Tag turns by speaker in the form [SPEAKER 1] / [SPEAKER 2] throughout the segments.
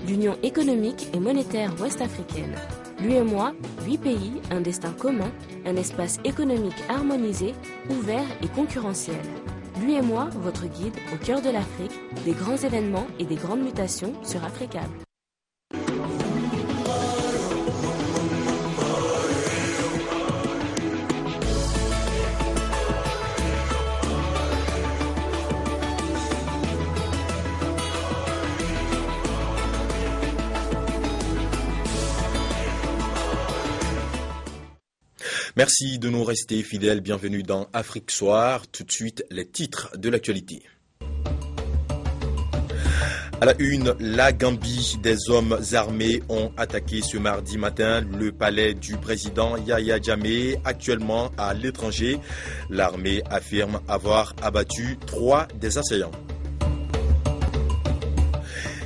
[SPEAKER 1] l'Union économique et monétaire ouest-africaine. L'UEMOA, 8 pays, un destin commun, un espace économique harmonisé, ouvert et concurrentiel. L'UEMOA, votre guide au cœur de l'Afrique, des grands événements et des grandes mutations sur Africable.
[SPEAKER 2] Merci de nous rester fidèles. Bienvenue dans Afrique Soir. Tout de suite, les titres de l'actualité. À la une, la Gambie, des hommes armés ont attaqué ce mardi matin le palais du président Yahya Jammeh, actuellement à l'étranger. L'armée affirme avoir abattu 3 des assaillants.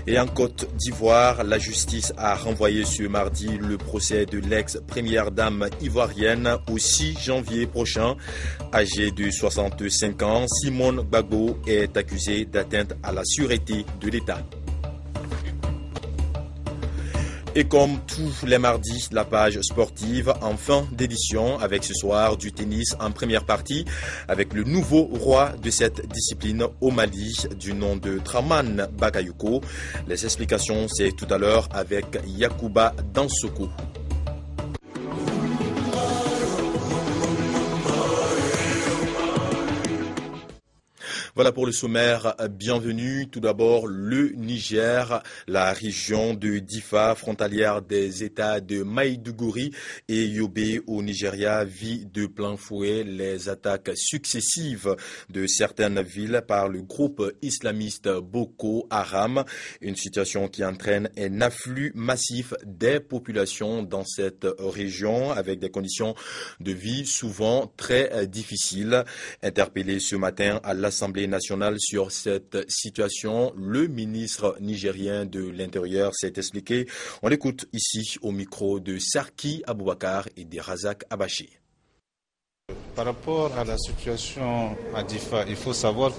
[SPEAKER 2] Et en Côte d'Ivoire, la justice a renvoyé ce mardi le procès de l'ex-première dame ivoirienne au 6 janvier prochain. Âgée de 65 ans, Simone Gbagbo est accusée d'atteinte à la sûreté de l'État. Et comme tous les mardis, la page sportive en fin d'édition avec ce soir du tennis en première partie avec le nouveau roi de cette discipline au Mali du nom de Draman Bakayoko. Les explications c'est tout à l'heure avec Yacouba Dansoko. Voilà pour le sommaire, bienvenue. Tout d'abord, le Niger, la région de Difa, frontalière des États de Maïdougouri et Yobe au Nigeria, vit de plein fouet les attaques successives de certaines villes par le groupe islamiste Boko Haram. Une situation qui entraîne un afflux massif des populations dans cette région avec des conditions de vie souvent très difficiles. Interpellé ce matin à l'Assemblée nationale sur cette situation, le ministre nigérien de l'Intérieur s'est expliqué. On l'écoute ici au micro de Sarki Aboubakar et de Razak Abachi.
[SPEAKER 3] Par rapport à la situation à Difa, il faut savoir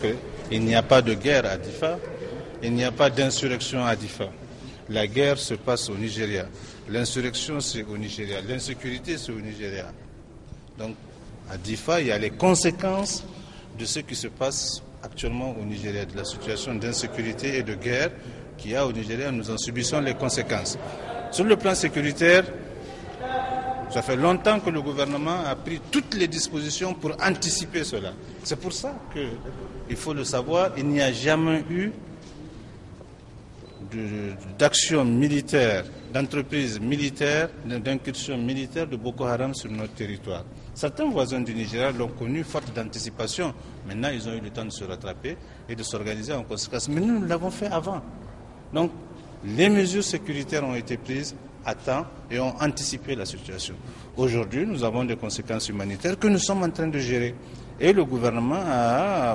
[SPEAKER 3] qu'il n'y a pas de guerre à Difa, il n'y a pas d'insurrection à Difa. La guerre se passe au Nigeria, l'insurrection c'est au Nigeria, l'insécurité c'est au Nigeria. Donc à Difa, il y a les conséquences de ce qui se passe actuellement au Nigeria, de la situation d'insécurité et de guerre qu'il y a au Nigeria, nous en subissons les conséquences. Sur le plan sécuritaire, ça fait longtemps que le gouvernement a pris toutes les dispositions pour anticiper cela. C'est pour ça qu'il faut le savoir, il n'y a jamais eu d'action militaire, d'entreprise militaire, d'incursion militaire de Boko Haram sur notre territoire. Certains voisins du Nigeria l'ont connu faute d'anticipation. Maintenant, ils ont eu le temps de se rattraper et de s'organiser en conséquence. Mais nous l'avons fait avant. Donc, les mesures sécuritaires ont été prises à temps et ont anticipé la situation. Aujourd'hui, nous avons des conséquences humanitaires que nous sommes en train de gérer. Et le gouvernement,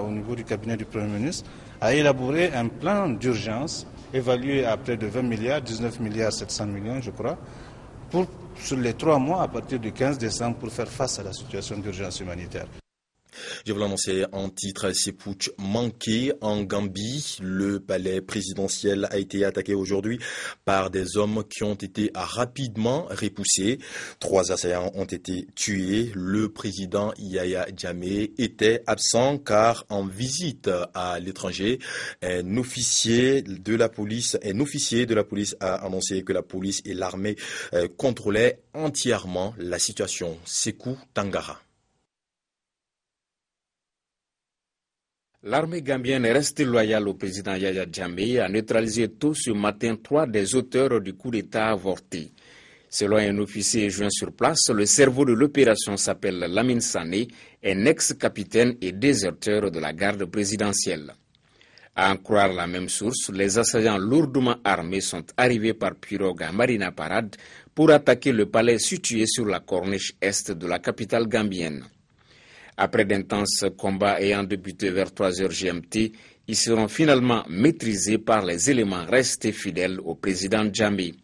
[SPEAKER 3] au niveau du cabinet du Premier ministre, a élaboré un plan d'urgence évalué à près de 20 milliards, 19 milliards 700 millions, je crois, sur les 3 mois à partir du 15 décembre pour faire face à la situation d'urgence humanitaire.
[SPEAKER 2] Je vous l'annoncer en titre, ces putsch manqués en Gambie. Le palais présidentiel a été attaqué aujourd'hui par des hommes qui ont été rapidement repoussés. 3 assaillants ont été tués. Le président Yahya Jammeh était absent car en visite à l'étranger, un officier de la police a annoncé que la police et l'armée contrôlaient entièrement la situation. Sekou Tangara.
[SPEAKER 4] L'armée gambienne est restée loyale au président Yahya Jammeh et a neutralisé tôt ce matin 3 des auteurs du coup d'État avorté. Selon un officier joint sur place, le cerveau de l'opération s'appelle Lamine Sané, un ex-capitaine et déserteur de la garde présidentielle. À en croire la même source, les assaillants lourdement armés sont arrivés par pirogue à Marina Parade pour attaquer le palais situé sur la corniche est de la capitale gambienne. Après d'intenses combats ayant débuté vers 3h GMT, ils seront finalement maîtrisés par les éléments restés fidèles au président Jammeh.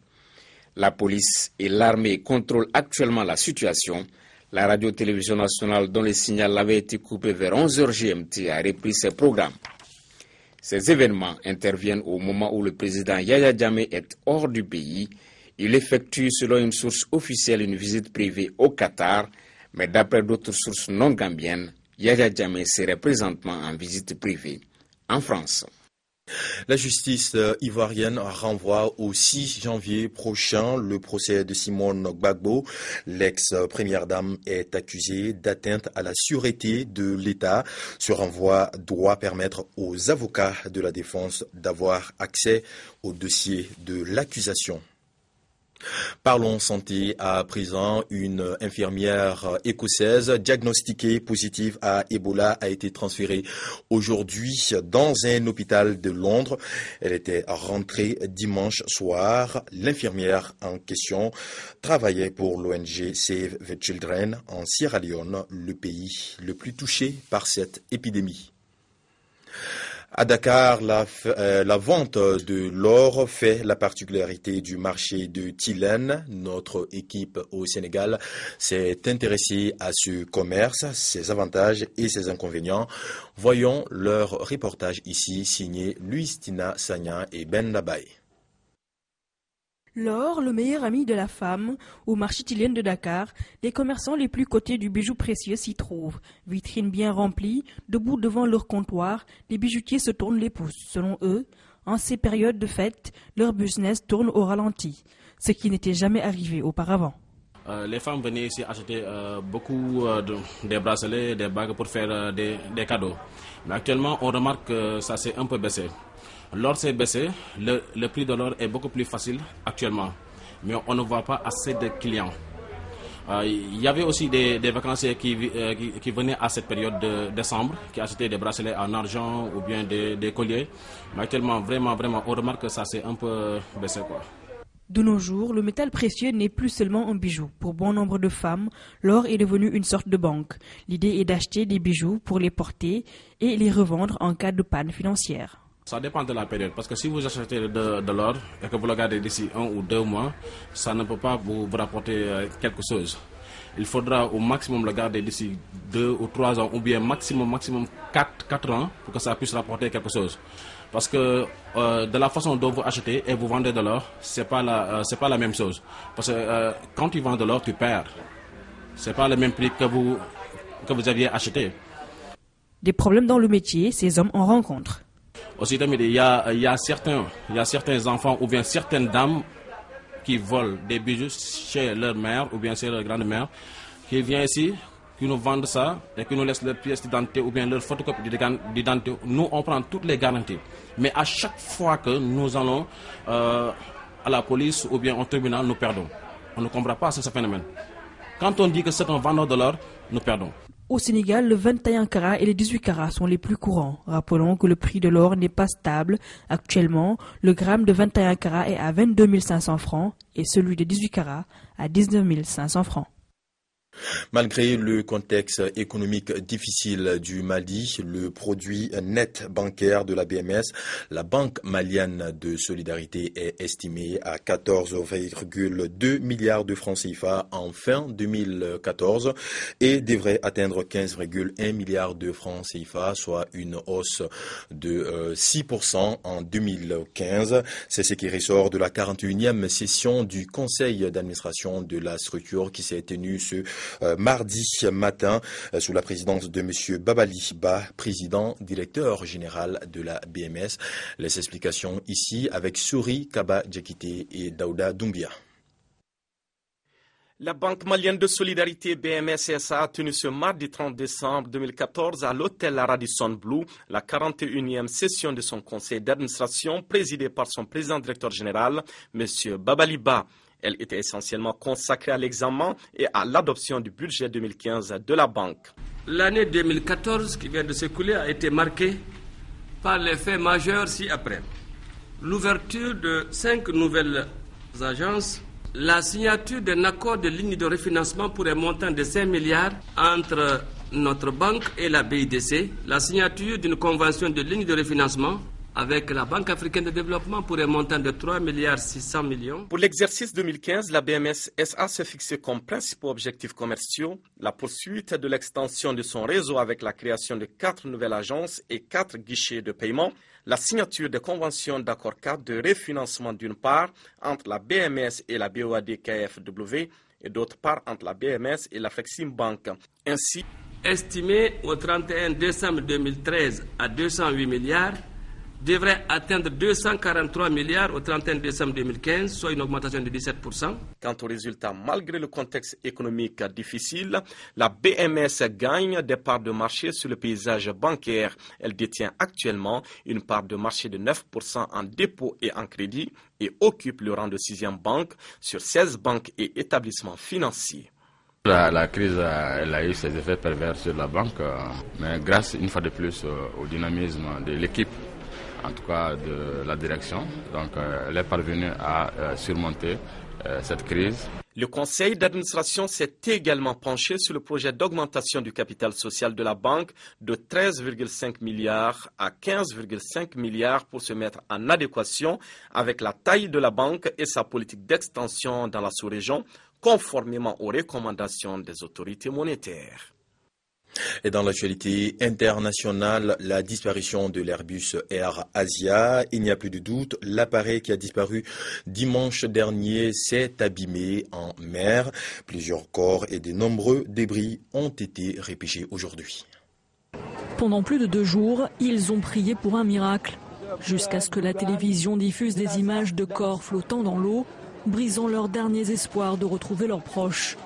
[SPEAKER 4] La police et l'armée contrôlent actuellement la situation. La radio-télévision nationale, dont le signal avait été coupé vers 11h GMT, a repris ses programmes. Ces événements interviennent au moment où le président Yahya Jammeh est hors du pays. Il effectue, selon une source officielle, une visite privée au Qatar, mais d'après d'autres sources non gambiennes, Yahya Jammeh serait présentement en visite privée en France.
[SPEAKER 2] La justice ivoirienne renvoie au 6 janvier prochain le procès de Simone Gbagbo. L'ex-première dame est accusée d'atteinte à la sûreté de l'État. Ce renvoi doit permettre aux avocats de la défense d'avoir accès au dossier de l'accusation. Parlons santé à présent. Une infirmière écossaise diagnostiquée positive à Ebola a été transférée aujourd'hui dans un hôpital de Londres. Elle était rentrée dimanche soir. L'infirmière en question travaillait pour l'ONG Save the Children en Sierra Leone, le pays le plus touché par cette épidémie. À Dakar, la vente de l'or fait la particularité du marché de Tilène. Notre équipe au Sénégal s'est intéressée à ce commerce, ses avantages et ses inconvénients. Voyons leur reportage ici, signé Louis-Tina Sagna et Ben Labaye.
[SPEAKER 5] L'or, le meilleur ami de la femme, au marché Tilène de Dakar, les commerçants les plus cotés du bijou précieux s'y trouvent. Vitrines bien remplies, debout devant leur comptoir, les bijoutiers se tournent les pouces. Selon eux, en ces périodes de fête, leur business tourne au ralenti, ce qui n'était jamais arrivé auparavant.
[SPEAKER 6] Les femmes venaient ici acheter beaucoup des bracelets, des bagues pour faire des cadeaux. Mais actuellement, on remarque que ça s'est un peu baissé. L'or s'est baissé, le prix de l'or est beaucoup plus facile actuellement, mais on ne voit pas assez de clients. Il y avait aussi des vacanciers qui venaient à cette période de décembre, qui achetaient des bracelets en argent ou bien des colliers. Mais actuellement, vraiment, on remarque que ça s'est un peu baissé, quoi.
[SPEAKER 5] De nos jours, le métal précieux n'est plus seulement un bijou. Pour bon nombre de femmes, l'or est devenu une sorte de banque. L'idée est d'acheter des bijoux pour les porter et les revendre en cas de panne financière.
[SPEAKER 6] Ça dépend de la période, parce que si vous achetez de l'or et que vous le gardez d'ici 1 ou 2 mois, ça ne peut pas vous rapporter quelque chose. Il faudra au maximum le garder d'ici 2 ou 3 ans, ou bien maximum 4 ans, pour que ça puisse rapporter quelque chose. Parce que de la façon dont vous achetez et vous vendez de l'or, c'est pas la même chose. Parce que quand tu vends de l'or, tu perds. C'est pas le même prix que vous aviez acheté.
[SPEAKER 5] Des problèmes dans le métier, ces hommes en rencontrent.
[SPEAKER 6] Aussi, il y a certains enfants ou bien certaines dames qui volent des bijoux chez leur mère ou bien chez leur grande-mère, qui viennent ici, qui nous vendent ça et qui nous laissent leur pièce d'identité ou bien leur photocopie d'identité. Nous, on prend toutes les garanties. Mais à chaque fois que nous allons à la police ou bien au tribunal, nous perdons. On ne comprend pas ce phénomène. Quand on dit que c'est un vendeur de l'or, nous perdons.
[SPEAKER 5] Au Sénégal, le 21 carats et les 18 carats sont les plus courants. Rappelons que le prix de l'or n'est pas stable. Actuellement, le gramme de 21 carats est à 22 500 francs et celui de 18 carats à 19 500 francs.
[SPEAKER 2] Malgré le contexte économique difficile du Mali, le produit net bancaire de la BMS, la Banque malienne de solidarité, est estimé à 14,2 milliards de francs CFA en fin 2014 et devrait atteindre 15,1 milliards de francs CFA, soit une hausse de 6% en 2015. C'est ce qui ressort de la 41e session du conseil d'administration de la structure qui s'est tenue ce mardi matin sous la présidence de M. Babali Ba, président directeur général de la BMS. Les explications ici avec Souri Kaba Djekite et Daouda Doumbia.
[SPEAKER 7] La Banque malienne de solidarité BMS SA a tenu ce mardi 30 décembre 2014 à l'hôtel Radisson Blu la 41e session de son conseil d'administration présidée par son président directeur général, M. Babali Ba. Elle était essentiellement consacrée à l'examen et à l'adoption du budget 2015 de la banque.
[SPEAKER 8] L'année 2014 qui vient de s'écouler a été marquée par les faits majeurs ci-après. L'ouverture de 5 nouvelles agences, la signature d'un accord de ligne de refinancement pour un montant de 5 milliards entre notre banque et la BIDC, la signature d'une convention de ligne de refinancement avec la Banque africaine de développement pour un montant de 3 milliards 600 millions.
[SPEAKER 7] Pour l'exercice 2015, la BMS SA s'est fixée comme principaux objectifs commerciaux la poursuite de l'extension de son réseau avec la création de 4 nouvelles agences et 4 guichets de paiement, la signature des conventions d'accord cadre de refinancement d'une part entre la BMS et la BOAD-KfW et d'autre part entre la BMS et la Fleximbank. Ainsi,
[SPEAKER 8] estimé au 31 décembre 2013 à 208 milliards, devrait atteindre 243 milliards au 31 décembre 2015, soit une augmentation de 17%.
[SPEAKER 7] Quant aux résultats, malgré le contexte économique difficile, la BMS gagne des parts de marché sur le paysage bancaire. Elle détient actuellement une part de marché de 9% en dépôt et en crédit et occupe le rang de 6e banque sur 16 banques et établissements financiers.
[SPEAKER 9] La crise elle a eu ses effets pervers sur la banque, mais grâce une fois de plus au dynamisme de l'équipe, en tout cas de la direction, donc elle est parvenue à surmonter cette crise.
[SPEAKER 7] Le conseil d'administration s'est également penché sur le projet d'augmentation du capital social de la banque de 13,5 milliards à 15,5 milliards pour se mettre en adéquation avec la taille de la banque et sa politique d'extension dans la sous-région, conformément aux recommandations des autorités monétaires.
[SPEAKER 2] Et dans l'actualité internationale, la disparition de l'Airbus Air Asia, il n'y a plus de doute, l'appareil qui a disparu dimanche dernier s'est abîmé en mer. Plusieurs corps et de nombreux débris ont été repêchés aujourd'hui.
[SPEAKER 10] Pendant plus de 2 jours, ils ont prié pour un miracle, jusqu'à ce que la télévision diffuse des images de corps flottant dans l'eau, brisant leurs derniers espoirs de retrouver leurs proches.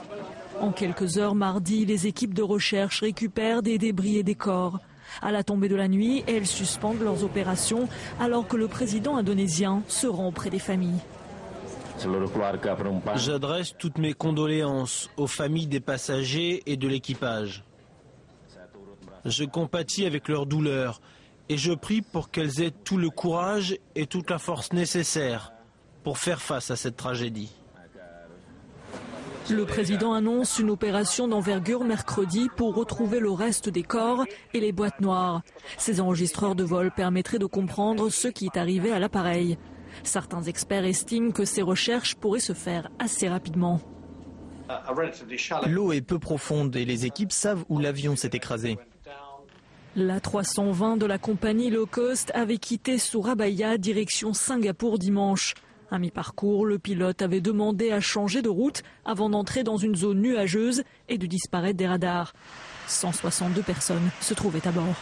[SPEAKER 10] En quelques heures mardi, les équipes de recherche récupèrent des débris et des corps. À la tombée de la nuit, elles suspendent leurs opérations alors que le président indonésien se rend auprès des familles.
[SPEAKER 11] J'adresse toutes mes condoléances aux familles des passagers et de l'équipage. Je compatis avec leur douleur et je prie pour qu'elles aient tout le courage et toute la force nécessaires pour faire face à cette tragédie.
[SPEAKER 10] Le président annonce une opération d'envergure mercredi pour retrouver le reste des corps et les boîtes noires. Ces enregistreurs de vol permettraient de comprendre ce qui est arrivé à l'appareil. Certains experts estiment que ces recherches pourraient se faire assez rapidement.
[SPEAKER 12] L'eau est peu profonde et les équipes savent où l'avion s'est écrasé.
[SPEAKER 10] La 320 de la compagnie low cost avait quitté Surabaya direction Singapour dimanche. À mi-parcours, le pilote avait demandé à changer de route avant d'entrer dans une zone nuageuse et de disparaître des radars. 162 personnes se trouvaient à bord.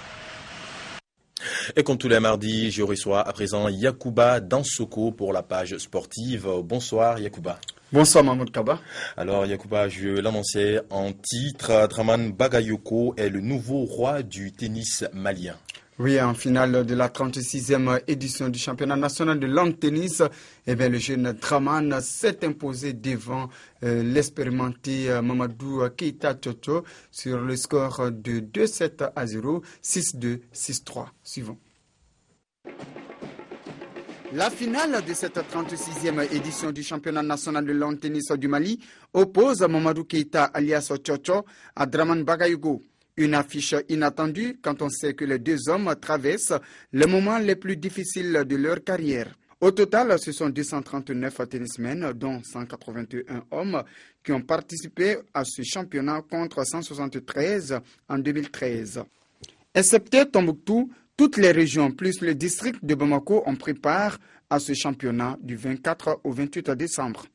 [SPEAKER 2] Et comme tous les mardis, je reçois à présent Yacouba Dansoko pour la page sportive. Bonsoir Yacouba.
[SPEAKER 13] Bonsoir Mahmoud Kaba.
[SPEAKER 2] Alors Yacouba, je l'annonçais en titre, Draman Bagayoko est le nouveau roi du tennis malien.
[SPEAKER 13] Oui, en finale de la 36e édition du championnat national de lawn tennis, le jeune Draman s'est imposé devant l'expérimenté Mamadou Keita Chocho sur le score de 2-7 à 0, 6-2, 6-3. Suivant. La finale de cette 36e édition du championnat national de lawn tennis du Mali oppose Mamadou Keita alias Chocho à Draman Bagayoko. Une affiche inattendue quand on sait que les deux hommes traversent les moments les plus difficiles de leur carrière. Au total, ce sont 239 tennismen, dont 181 hommes, qui ont participé à ce championnat contre 173 en 2013. Excepté Tombouctou, toutes les régions plus le district de Bamako ont pris part à ce championnat du 24 au 28 décembre.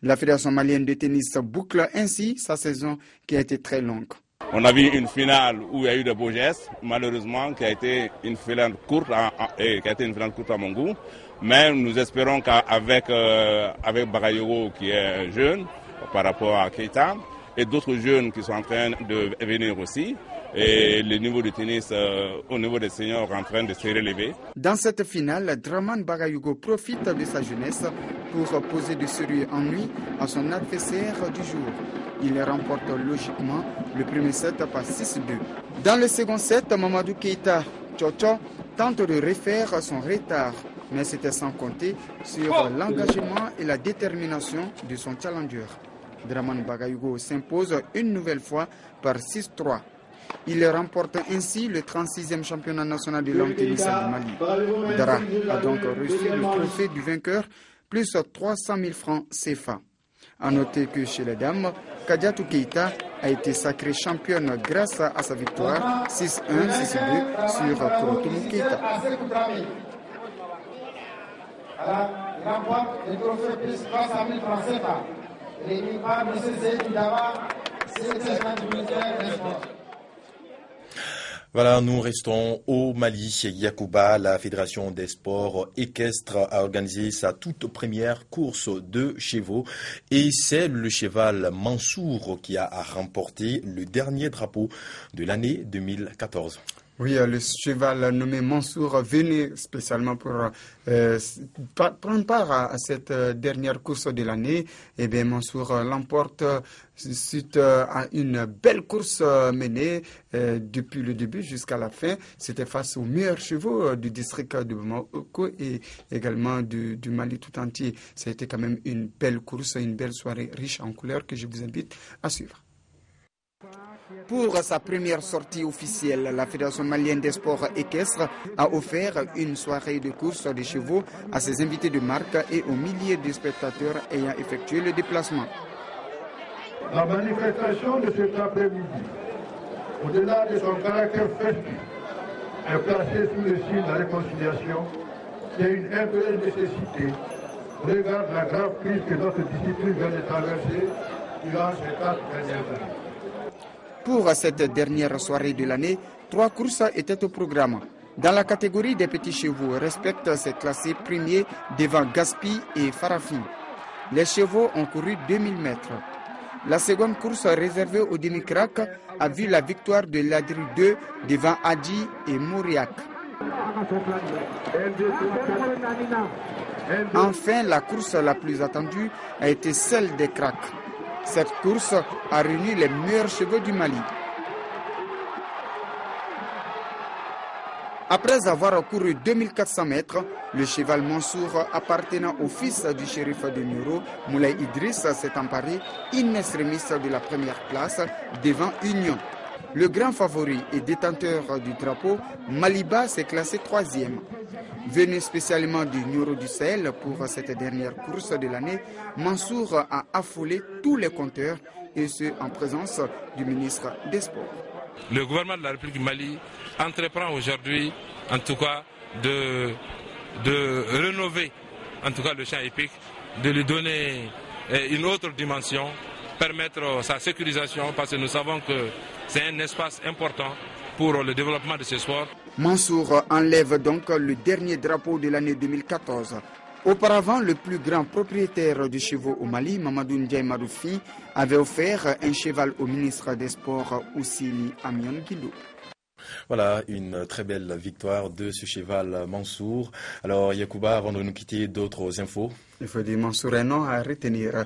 [SPEAKER 13] La Fédération malienne de tennis boucle ainsi sa saison qui a été très longue.
[SPEAKER 14] On a vu une finale où il y a eu de beaux gestes, malheureusement qui a été une finale courte à mon goût. Mais nous espérons qu'avec Bagayoko qui est jeune par rapport à Keita et d'autres jeunes qui sont en train de venir aussi, et le niveau du tennis au niveau des seniors en train de se relever.
[SPEAKER 13] Dans cette finale, Draman Bagayoko profite de sa jeunesse pour poser de sérieux ennuis à son adversaire du jour. Il remporte logiquement le premier set par 6-2. Dans le second set, Mamadou Keita Chocho tente de refaire son retard, mais c'était sans compter sur l'engagement et la détermination de son challenger. Draman Bagayoko s'impose une nouvelle fois par 6-3. Il remporte ainsi le 36e championnat national de lawn tennis du Mali. Dara a donc reçu le trophée du vainqueur plus 300 000 francs CFA. A noter que chez les dames, Kadiatou Keita a été sacrée championne grâce à sa victoire 6-1, 6-2 sur Korotomo Keita.
[SPEAKER 15] Il remporte le trophée plus 300 000 francs CFA. Réuni par M. Seydou Dava, secrétaire du ministère des Sports.
[SPEAKER 2] Voilà, nous restons au Mali. Yacouba, la Fédération des sports équestres, a organisé sa toute première course de chevaux et c'est le cheval Mansour qui a remporté le dernier drapeau de l'année 2014.
[SPEAKER 13] Oui, le cheval nommé Mansour venait spécialement pour prendre part à cette dernière course de l'année. Eh bien, Mansour l'emporte suite à une belle course menée depuis le début jusqu'à la fin. C'était face aux meilleurs chevaux du district de Bamako et également du Mali tout entier. Ça a été quand même une belle course, une belle soirée riche en couleurs que je vous invite à suivre. Pour sa première sortie officielle, la Fédération malienne des sports équestres a offert une soirée de course de chevaux à ses invités de marque et aux milliers de spectateurs ayant effectué le déplacement.
[SPEAKER 16] La manifestation de cet après-midi, au-delà de son caractère festif, est placée sous le signe de la réconciliation, qui est une impérieuse nécessité au regard de la grave crise que notre discipline vient de traverser durant ces 4 dernières années.
[SPEAKER 13] Pour cette dernière soirée de l'année, 3 courses étaient au programme. Dans la catégorie des petits chevaux, Respect s'est classé premier devant Gaspi et Farafi. Les chevaux ont couru 2000 mètres. La seconde course réservée au demi-crack a vu la victoire de l'Adri 2 devant Adji et Mouriac. Enfin, la course la plus attendue a été celle des cracks. Cette course a réuni les meilleurs chevaux du Mali. Après avoir couru 2400 mètres, le cheval Mansour appartenant au fils du shérif de Nioro, Moulay Idriss, s'est emparé in extremis de la première place devant Union. Le grand favori et détenteur du drapeau, Maliba, s'est classé 3e. Venu spécialement du Nioro du Sahel pour cette dernière course de l'année, Mansour a affolé tous les compteurs et ce en présence du ministre des Sports.
[SPEAKER 17] Le gouvernement de la République du Mali entreprend aujourd'hui, en tout cas, de rénover en tout cas le champ hippique, de lui donner une autre dimension, permettre sa sécurisation parce que nous savons que c'est un espace important pour le développement de ce sport.
[SPEAKER 13] Mansour enlève donc le dernier drapeau de l'année 2014. Auparavant, le plus grand propriétaire de chevaux au Mali, Mamadou Ndiaye Maroufi, avait offert un cheval au ministre des Sports, Oussili Amion Guidou.
[SPEAKER 2] Voilà, une très belle victoire de ce cheval Mansour. Alors, Yacouba, avant de nous quitter, d'autres infos?
[SPEAKER 13] Il faut dire Mansour est non à retenir.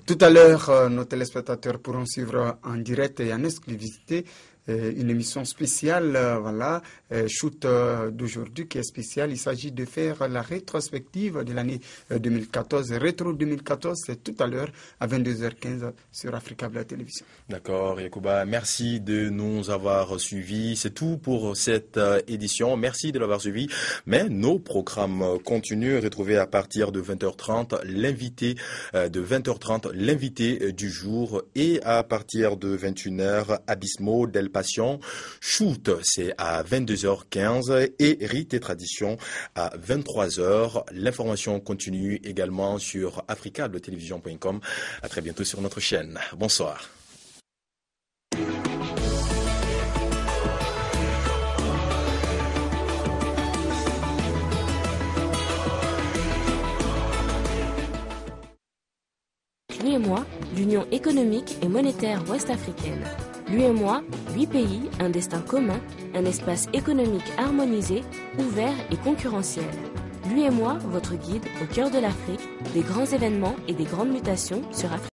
[SPEAKER 13] Tout à l'heure, nos téléspectateurs pourront suivre en direct et en exclusivité une émission spéciale, voilà, shoot d'aujourd'hui qui est spéciale. Il s'agit de faire la rétrospective de l'année 2014. Rétro 2014, c'est tout à l'heure à 22h15 sur Africa Bleu Télévision.
[SPEAKER 2] D'accord, Yacouba, merci de nous avoir suivis. C'est tout pour cette édition. Merci de l'avoir suivi. Mais nos programmes continuent. Retrouvez à partir de 20h30 l'invité de 20h30, l'invité du jour, et à partir de 21h, Abismo del Passion. Shoot, c'est à 22h15 et Rite et Tradition à 23h. L'information continue également sur africabletélévision.com. À très bientôt sur notre chaîne. Bonsoir.
[SPEAKER 1] L'UEMOA, l'Union économique et monétaire ouest-africaine. L'UEMOA, 8 pays, un destin commun, un espace économique harmonisé, ouvert et concurrentiel. L'UEMOA, votre guide au cœur de l'Afrique, des grands événements et des grandes mutations sur Afrique.